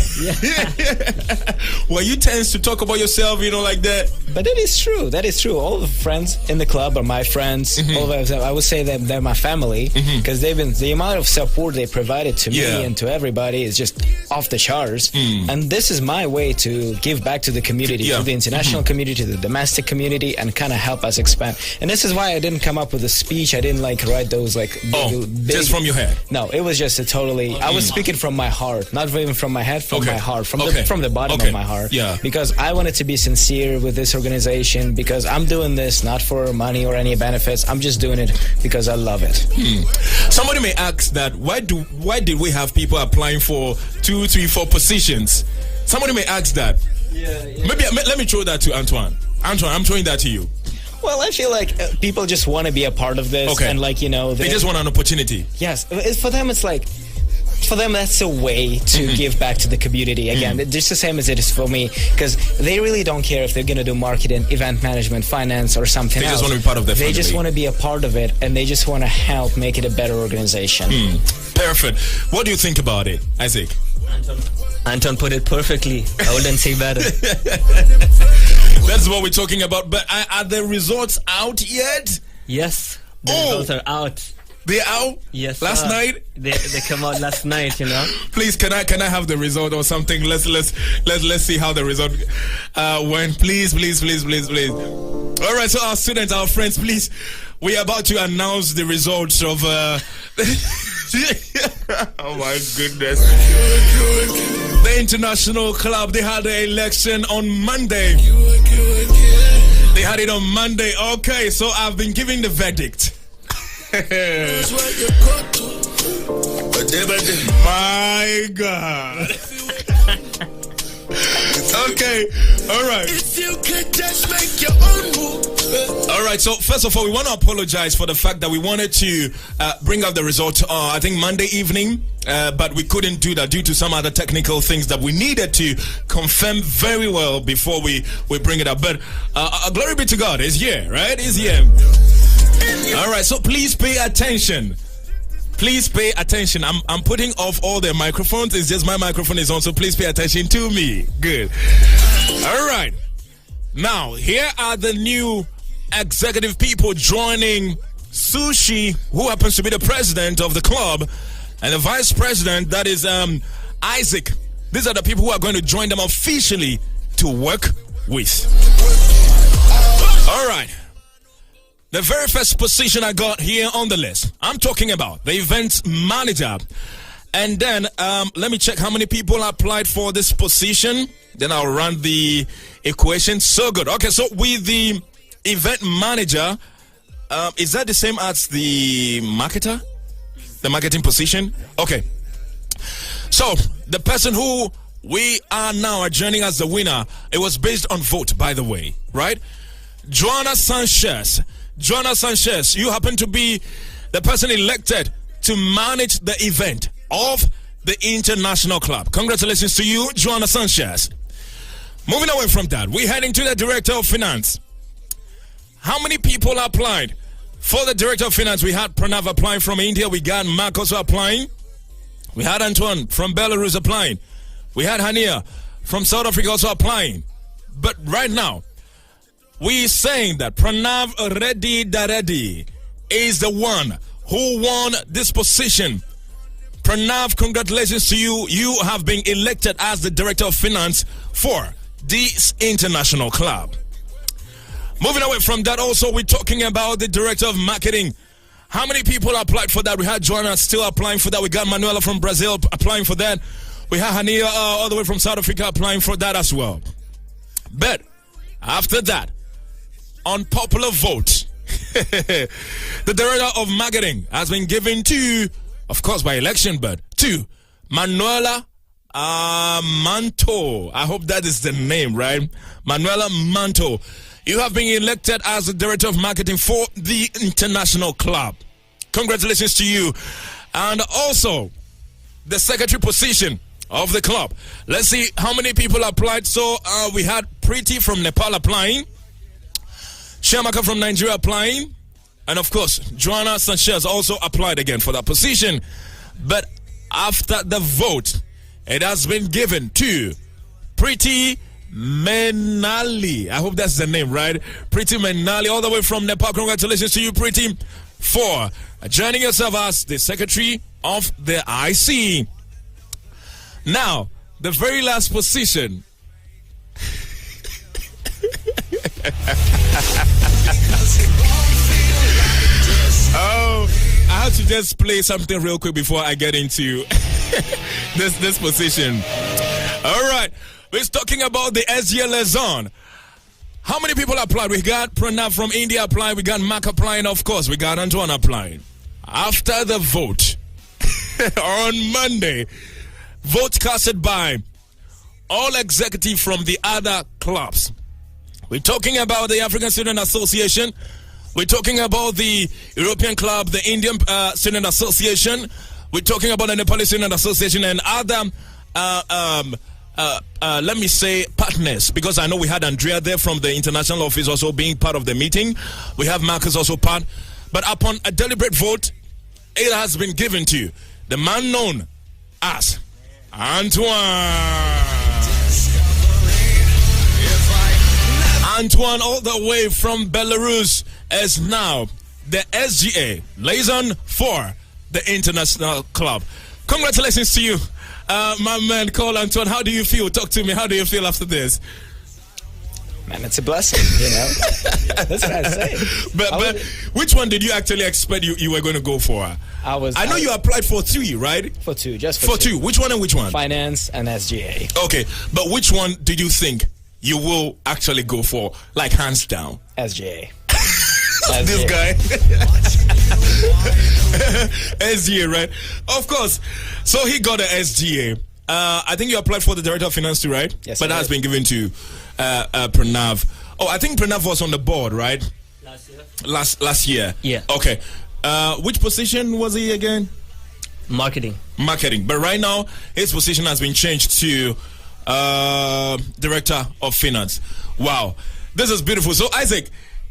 Were you tense to talk about yourself, like that? But that is true. All the friends in the club are my friends. All of them, I would say that they're my family because the amount of support they provided to me and to everybody is just off the charts. And this is my way to give back to the community, to the international community, to the domestic community, and kind of help us expand. And this is why I didn't come up with a speech. I didn't write those big, just from your head. No, it was just a totally. I was speaking from my heart, not even from my head, from my heart, from the bottom of my heart. Yeah. Because I wanted to be sincere with this organization, because I'm doing this not for money or any benefits. I'm just doing it because I love it. Somebody may ask that why did we have people applying for 2, 3, 4 positions? Somebody may ask that. Maybe let me throw that to Antoine. Antoine, I'm throwing that to you. Well, I feel like people just want to be a part of this, and they just want an opportunity. Yes, for them it's like. For them, that's a way to give back to the community. Again, just the same as it is for me, because they really don't care if they're going to do marketing, event management, finance, or something else. They just want to be part of the family. They just want to be a part of it, and they just want to help make it a better organization. Perfect. What do you think about it, Isaac? Anton put it perfectly. I wouldn't say better. That's what we're talking about. But are the results out yet? Yes, the results are out. They out? Yes, last sir. night? They came out last night, you know. Please, can I have the result or something? Let's see how the result went. Please. All right, so our students, our friends, please. We are about to announce the results of. Oh my goodness! The International Club. They had the election on Monday. They had it on Monday. Okay, so I've been giving the verdict. My God. Okay, all right. If you could just make your own move. All right, so first of all, we want to apologize for the fact that we wanted to bring out the results, I think, Monday evening, but we couldn't do that due to some other technical things that we needed to confirm very well before we bring it up. But glory be to God, it's here, right? It's here. All right, so please pay attention. Please pay attention. I'm putting off all the microphones. It's just my microphone is on, so please pay attention to me. Good. All right. Now, here are the new executive people joining Sushi, who happens to be the president of the club, and the vice president, that is Isaac. These are the people who are going to join them officially to work with. All right. The very first position I got here on the list, I'm talking about the events manager. And then let me check how many people applied for this position. Then I'll run the equation. So good. Okay, so with the event manager, is that the same as the marketer? The marketing position? Okay. So the person who we are now adjourning as the winner, it was based on vote, by the way, right? Joanna Sanchez. Joanna Sanchez, you happen to be the person elected to manage the event of the International Club. Congratulations to you, Joanna Sanchez. Moving away from that, we're heading to the Director of Finance. How many people applied for the Director of Finance? We had Pranav applying from India. We got Mark also applying. We had Antoine from Belarus applying. We had Hania from South Africa also applying. But right now, we're saying that Pranav Reddy is the one who won this position. Pranav, congratulations to you. You have been elected as the Director of Finance for this International Club. Moving away from that, also, we're talking about the Director of Marketing. How many people applied for that? We had Joanna still applying for that. We got Manuela from Brazil applying for that. We had Hania all the way from South Africa applying for that as well. But after that, on popular vote, the Director of Marketing has been given to, of course by election, but to Manuela Manto. I hope that is the name, right? Manuela Manto. You have been elected as the Director of Marketing for the International Club. Congratulations to you. And also, the Secretary position of the club. Let's see how many people applied. So we had Preeti from Nepal applying, Shamaka from Nigeria applying, and of course, Joanna Sanchez also applied again for that position. But after the vote, it has been given to Preeti Menali. I hope that's the name, right? Preeti Menali, all the way from Nepal. Congratulations to you, Preeti, for joining yourself as the Secretary of the IC. Now, the very last position. Oh, I have to just play something real quick before I get into this position. All right, we're talking about the SGL zone. How many people applied? We got Pranav from India applying. We got Mark applying, of course. We got Antoine applying. After the vote on Monday, vote casted by all executives from the other clubs. We're talking about the African Student Association. We're talking about the European Club, the Indian Student Association. We're talking about the Nepali Student Association and other, let me say, partners. Because I know we had Andrea there from the International Office also being part of the meeting. We have Marcus also part. But upon a deliberate vote, it has been given to the man known as Antoine. Antoine, all the way from Belarus, is now the SGA liaison for the International Club. Congratulations to you, my man, Cole Antoine. How do you feel? Talk to me. How do you feel after this? Man, it's a blessing, you know. That's what I say. But which one did you actually expect you were going to go for? I know you applied for 3, right? For 2, just for 2. Which one and which one? Finance and SGA. Okay, but which one did you think you will actually go for, like hands down? SGA. This guy. SGA, right? Of course. So he got a SGA. I think you applied for the Director of Finance too, right? Yes. But that has been given to Pranav. Oh, I think Pranav was on the board, right? Last year. Last year. Yeah. Okay. Which position was he again? Marketing. But right now, his position has been changed to Director of Finance. Wow. This is beautiful. So, Isaac,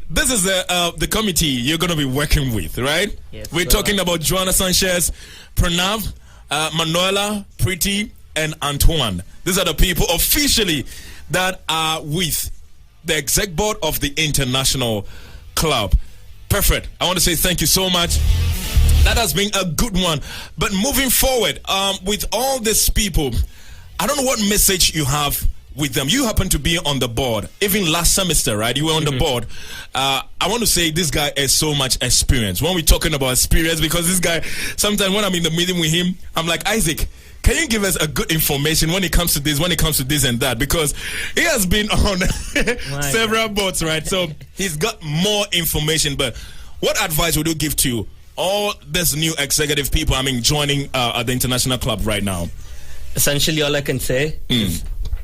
this is the committee you're going to be working with, right? Yes. We're talking about Joanna Sanchez, Pranav, Manuela, Pretty, and Antoine. These are the people officially that are with the exec board of the International Club. Perfect. I want to say thank you so much. That has been a good one. But moving forward, with all these people, I don't know what message you have with them. You happen to be on the board. Even last semester, right? You were on the board. I want to say this guy has so much experience. When we're talking about experience, because this guy, sometimes when I'm in the meeting with him, I'm like, Isaac, can you give us a good information when it comes to this, and that? Because he has been on several boards, right? So he's got more information. But what advice would you give to all these new executive people, joining the International Club right now? Essentially, all I can say is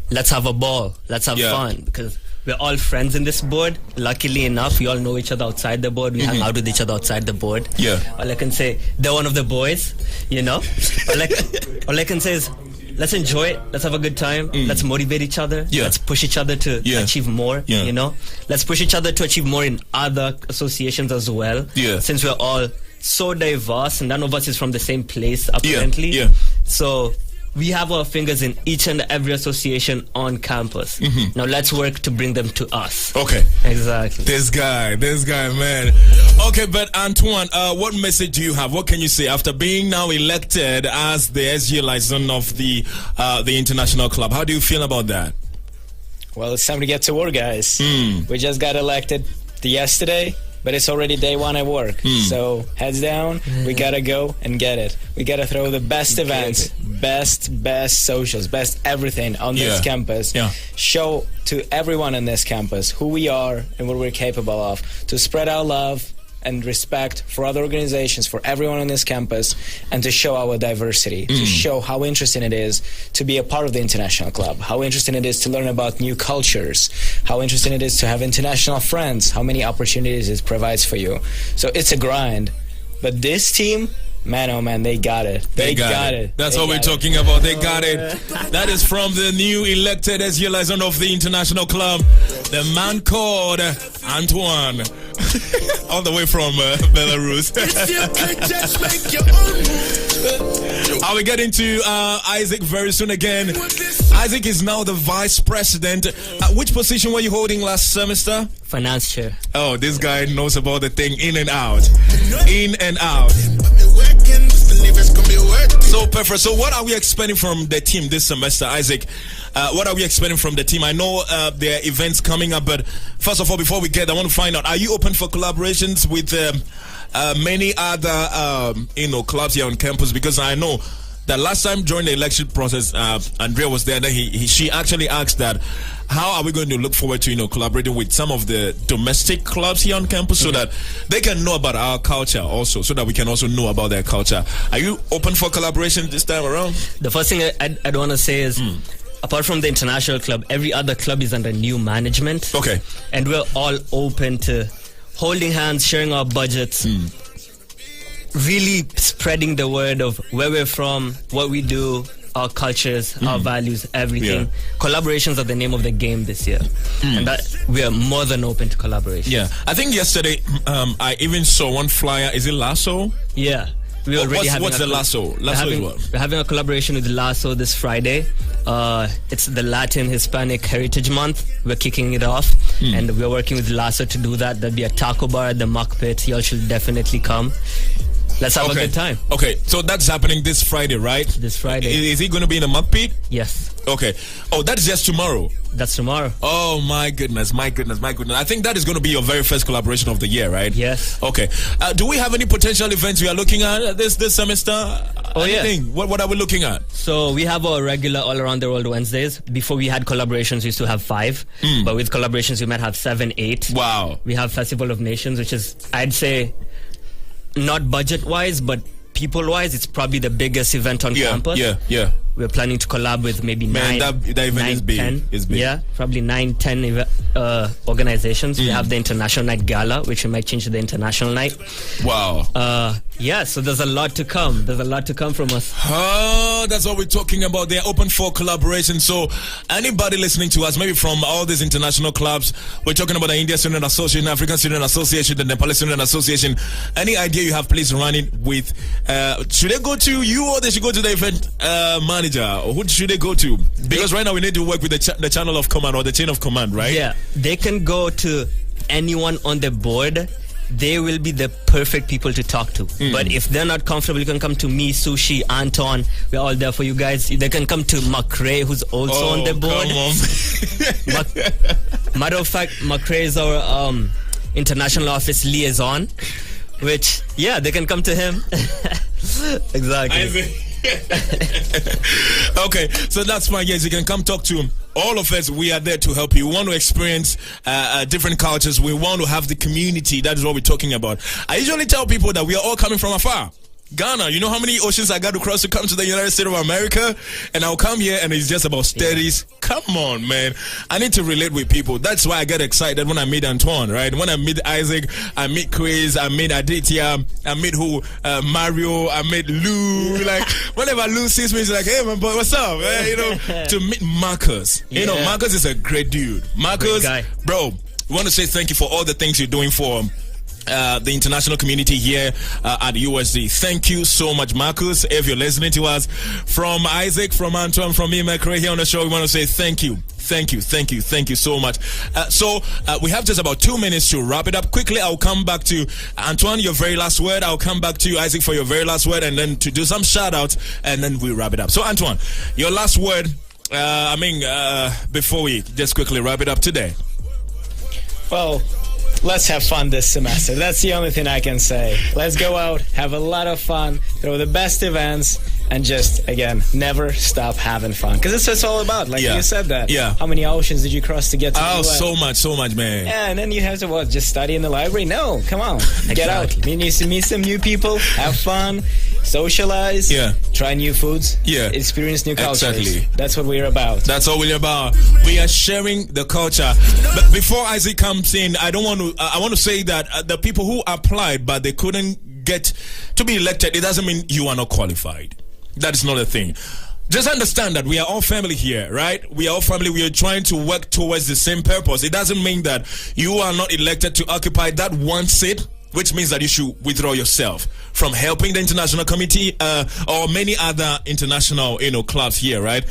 let's have a ball. Let's have fun. Because we're all friends in this board. Luckily enough, we all know each other outside the board. We hang out with each other outside the board. Yeah. All I can say, they're one of the boys, you know. all I can say is, let's enjoy it. Let's have a good time. Let's motivate each other. Yeah. Let's push each other to achieve more, you know. Let's push each other to achieve more in other associations as well. Yeah. Since we're all so diverse and none of us is from the same place, apparently. Yeah. So we have our fingers in each and every association on campus. Now let's work to bring them to us. Okay. Exactly. This guy, man. Okay, but Antoine, what message do you have? What can you say after being now elected as the SG liaison of the International Club? How do you feel about that? Well, it's time to get to work, guys. We just got elected yesterday, but it's already day 1 at work. So heads down, we gotta go and get it. We gotta throw the best events, best socials, best everything on this campus. Show to everyone on this campus who we are and what we're capable of, to spread our love and respect for other organizations, for everyone on this campus, and to show our diversity, to show how interesting it is to be a part of the International Club, how interesting it is to learn about new cultures, how interesting it is to have international friends, how many opportunities it provides for you. So it's a grind. But this team, man, oh man, they got it. They got it. That's what we're talking about. They got it. That is from the new elected SG liaison of the International Club, the man called Antoine, all the way from Belarus. I'll be getting to Isaac very soon again. Isaac is now the vice president. Which position were you holding last semester? Finance chair. Oh, this guy knows about the thing in and out. In and out. So perfect. So what are we expecting from the team this semester, Isaac? What are we expecting from the team? I know there are events coming up, but first of all, before we get, I want to find out: are you open for collaborations with many other clubs here on campus? Because I know that last time during the election process, Andrea was there. Then she actually asked that, how are we going to look forward to collaborating with some of the domestic clubs here on campus so that they can know about our culture also, so that we can also know about their culture. Are you open for collaboration this time around? The first thing I'd want to say is, apart from the International Club, every other club is under new management. Okay. And we're all open to holding hands, sharing our budgets, really spreading the word of where we're from, what we do, our cultures, our values, everything. Yeah. Collaborations are the name of the game this year. And that we are more than open to collaboration. Yeah. I think yesterday I even saw one flyer. Is it Lasso? Yeah. We already what's the Lasso? Lasso is what? We're having a collaboration with Lasso this Friday. It's the Latin Hispanic Heritage Month. We're kicking it off. and we're working with Lasso to do that. There'll be a taco bar at the Muck Pit. Y'all should definitely come. Let's have a good time. Okay, so that's happening this Friday, right? This Friday. Is he going to be in the Muck Pit? Yes. Okay. Oh, that's just tomorrow. That's tomorrow. Oh, my goodness. I think that is going to be your very first collaboration of the year, right? Yes. Okay. Do we have any potential events we are looking at this semester? Oh, Anything? yeah. What are we looking at? So we have our regular All Around the World Wednesdays. Before we had collaborations, we used to have 5. But with collaborations, we might have 7, 8. Wow. We have Festival of Nations, which is, I'd say, not budget-wise, but people-wise, it's probably the biggest event on campus. Yeah. We're planning to collab with maybe 9, that event 9, is big. 10. It's big. Yeah, probably 9, 10 organizations. We have the International Night Gala, which we might change to the International Night. Wow. Yeah, so there's a lot to come. There's a lot to come from us. Oh, that's what we're talking about. They're open for collaboration. So anybody listening to us, maybe from all these international clubs, we're talking about the Indian Student Association, African Student Association, the Nepali Student Association. Any idea you have, please run it with. Should they go to you or they should go to the event manager? Or who should they go to? Because right now we need to work with the channel of command or the chain of command, right? Yeah, they can go to anyone on the board. They will be the perfect people to talk to. But if they're not comfortable, you can come to me, Sushi, Anton. We're all there for you guys. They can come to McRae, who's also on the board. Matter of fact, McRae is our international office liaison, which, yeah, they can come to him. Exactly. Okay, so that's fine. Yes, you can come talk to all of us. We are there to help you. We want to experience different cultures. We want to have the community. That is what we're talking about. I usually tell people that we are all coming from afar. Ghana, you know how many oceans I got to cross to come to the United States of America? And I'll come here and it's just about studies. Come on, man. I need to relate with people. That's why I get excited when I meet Antoine, right? When I meet Isaac, I meet Chris, I meet Aditya, I meet Mario, I meet Lou. Like, whenever Lou sees me, he's like, hey, my boy, what's up? You know, to meet Marcus. You know, Marcus is a great dude. Marcus, bro, we want to say thank you for all the things you're doing for the international community here at USD. Thank you so much, Marcus. If you're listening to us, from Isaac, from Antoine, from me, McRae here on the show, we want to say thank you. Thank you so much. So we have just about 2 minutes to wrap it up. Quickly, I'll come back to Antoine, your very last word. I'll come back to you, Isaac, for your very last word, and then to do some shout outs, and then we'll wrap it up. So, Antoine, your last word, before we just quickly wrap it up today. Well, let's have fun this semester. That's the only thing I can say. Let's go out, have a lot of fun, throw the best events, and just, again, never stop having fun. Because that's what it's all about. Like you said that. Yeah. How many oceans did you cross to get to the US? So much, man. Yeah, and then you have to, just study in the library? No, come on. Get out. You need to meet some new people, have fun, socialize, try new foods, experience new cultures. Exactly. That's what we're about. That's all we're about. We are sharing the culture. But before Isaac comes in, I want to say that the people who applied but they couldn't get to be elected, it doesn't mean you are not qualified. That is not a thing. Just understand that we are all family here, right? We are all family. We are trying to work towards the same purpose. It doesn't mean that you are not elected to occupy that one seat, which means that you should withdraw yourself from helping the international committee or many other international, clubs here, right?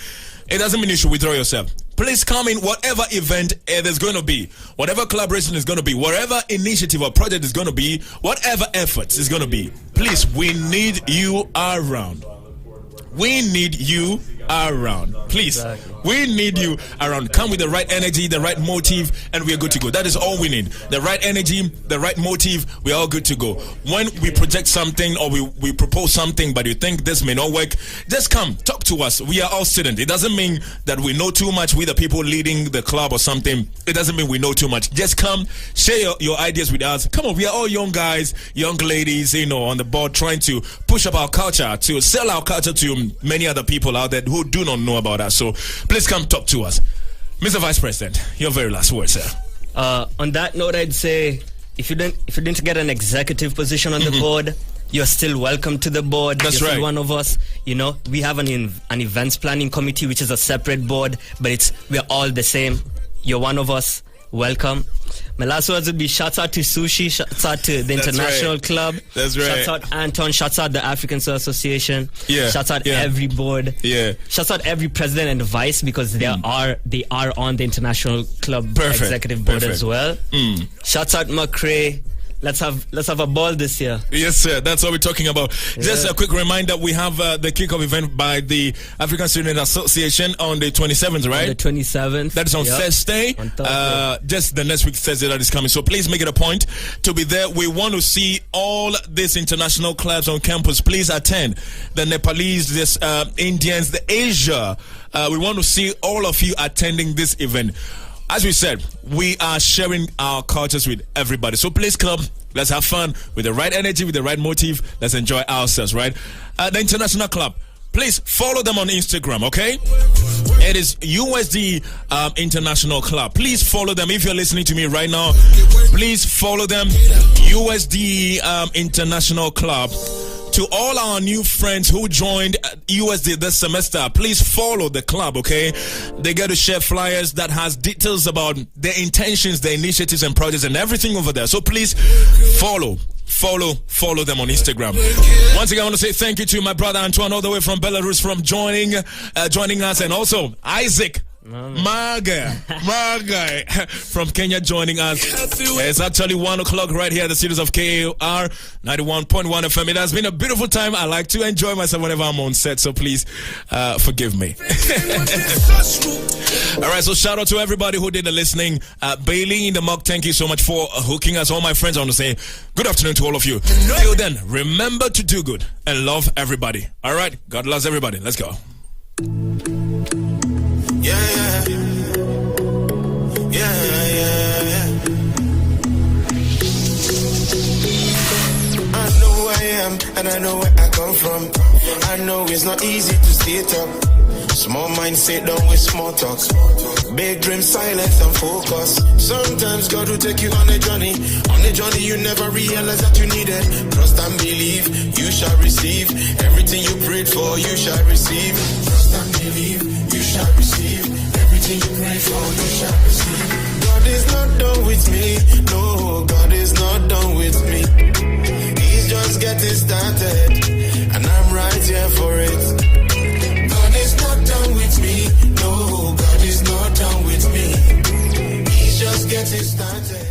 It doesn't mean you should withdraw yourself. Please come in whatever event there's going to be, whatever collaboration is going to be, whatever initiative or project is going to be, whatever efforts is going to be. Please, we need you around. We need you around. Please, we need you around. Come with the right energy, the right motive, and we are good to go. That is all we need. The right energy, the right motive, we are all good to go. When we project something or we propose something, but you think this may not work, just come, talk to us. We are all students. It doesn't mean that we know too much. We the people leading the club or something. It doesn't mean we know too much. Just come, share your ideas with us. Come on, we are all young guys, young ladies, on the board trying to push up our culture, to sell our culture to many other people out there who do not know about us. So please come talk to us. Mr. Vice President, your very last word, sir. On that note, I'd say if you didn't get an executive position on the board, you're still welcome to the board. That's you're right. Still one of us. We have an events planning committee, which is a separate board, but we're all the same. You're one of us. welcome. My last words would be shouts out to Sushi, shouts out to the That's International right. Club. That's right. Shouts out Anton, shouts out the African Soul Association. Yeah. Shouts out Yeah. every board. Yeah. Shouts out every president and vice because they are on the International Club Perfect. executive board Perfect. as well. Shouts out McRae. Let's have a ball this year. Yes, sir. That's what we're talking about. Just a quick reminder: we have the kickoff event by the African Student Association on the 27th, right? On the 27th. That is on Yep. Thursday. On Thursday. Just the next week Thursday that is coming. So please make it a point to be there. We want to see all these international clubs on campus. Please attend. The Nepalese, this Indians, the Asia. We want to see all of you attending this event. As we said, we are sharing our cultures with everybody. So please come. Let's have fun with the right energy, with the right motive. Let's enjoy ourselves, right? The International Club. Please follow them on Instagram, okay? It is USD International Club. Please follow them. If you're listening to me right now, please follow them. USD International Club. To all our new friends who joined USD this semester, please follow the club, okay? They get to share flyers that has details about their intentions, their initiatives and projects and everything over there. So please follow them on Instagram. Once again, I want to say thank you to my brother Antoine all the way from Belarus from joining us, and also Isaac my guy from Kenya joining us. It's actually 1 o'clock right here at the studios of KAR 91.1 FM. It has been a beautiful time. I like to enjoy myself whenever I'm on set, so please forgive me. All right, so shout out to everybody who did the listening. Bailey in the mug, thank you so much for hooking us. All my friends, I want to say good afternoon to all of you. Till then, remember to do good and love everybody. All right, God loves everybody. Let's go. Yeah. I know who I am and I know where I come from. I know it's not easy to stay top. Small mind sit down with small talks. Big dream, silence and focus. Sometimes God will take you on a journey. On a journey you never realize that you need it. Trust and believe, you shall receive. Everything you prayed for, you shall receive. Trust and believe, you shall receive. Everything you pray for, you shall receive. God is not done with me. No, God is not done with me. He's just getting started, and I'm right here for it. God is not done with me. No, God is not done with me. He's just getting started.